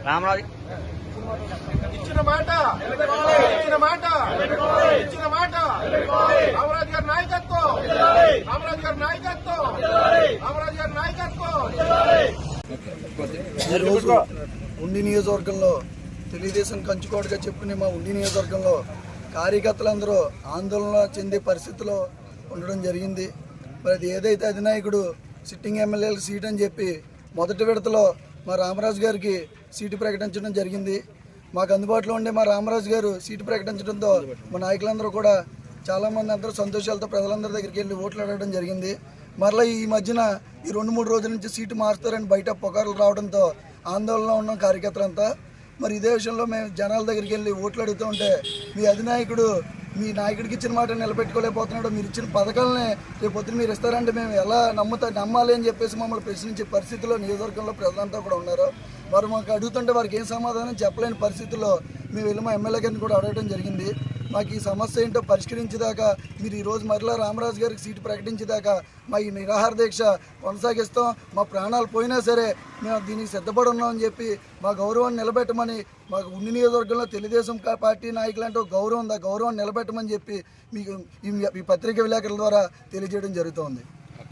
రామరాజు ఇచ్చిన మాట రామరాజు గారి నాయకత్వం ఈరోజు ఉండి నియోజకవర్గంలో తెలుగుదేశం కంచుకోటగా చెప్పుకునే మా ఉండి నియోజకవర్గంలో కార్యకర్తలందరూ ఆందోళన చెందే పరిస్థితిలో ఉండడం జరిగింది. మరి అది ఏదైతే అధినాయకుడు సిట్టింగ్ ఎమ్మెల్యేలకు సీట్ అని చెప్పి మొదటి విడతలో మా రామరాజు గారికి సీటు ప్రకటించడం జరిగింది. మాకు అందుబాటులో ఉండే మా రామరాజు గారు సీటు ప్రకటించడంతో మా నాయకులందరూ కూడా చాలామంది అందరూ సంతోషాలతో ప్రజలందరి దగ్గరికి వెళ్ళి ఓట్లు అడగడం జరిగింది. మరలా ఈ మధ్యన ఈ 2-3 రోజుల నుంచి సీటు మారుస్తారని బయట పుకార్లు రావడంతో ఆందోళనలో ఉన్నాం కార్యకర్తలంతా. మరి ఇదే విషయంలో మేము జనాల దగ్గరికి వెళ్ళి ఓట్లు అడుగుతూ ఉంటే మీ అధినాయకుడు మీ నాయకుడికి ఇచ్చిన మాట నిలబెట్టుకోలేకపోతున్నాడు, మీరు ఇచ్చిన పథకాలని రేపు పొద్దున మీరు ఇస్తారంటే మేము ఎలా నమ్మాలి అని చెప్పేసి మమ్మల్ని ప్రశ్నించే పరిస్థితిలో నియోజకవర్గంలో ప్రజలంతా కూడా ఉన్నారు. వారు మాకు అడుగుతుంటే వారికి ఏం సమాధానం చెప్పలేని పరిస్థితుల్లో మేము వెళ్ళి మా ఎమ్మెల్యే గారిని కూడా అడగడం జరిగింది. మాకు ఈ సమస్య ఏంటో పరిష్కరించేదాకా మీరు ఈరోజు మరలా రామరాజు గారికి సీటు ప్రకటించేదాకా మా ఈ నిరాహార దీక్ష కొనసాగిస్తాం, మా ప్రాణాలు పోయినా సరే మేము దీనికి సిద్ధపడి ఉన్నామని చెప్పి మా గౌరవాన్ని నిలబెట్టమని, మాకు ఉండి నియోజకవర్గంలో తెలుగుదేశం పార్టీ నాయకులంటే గౌరవం ఉందా, గౌరవాన్ని నిలబెట్టమని చెప్పి మీకు ఈ పత్రికా విలేకరుల ద్వారా తెలియజేయడం జరుగుతోంది.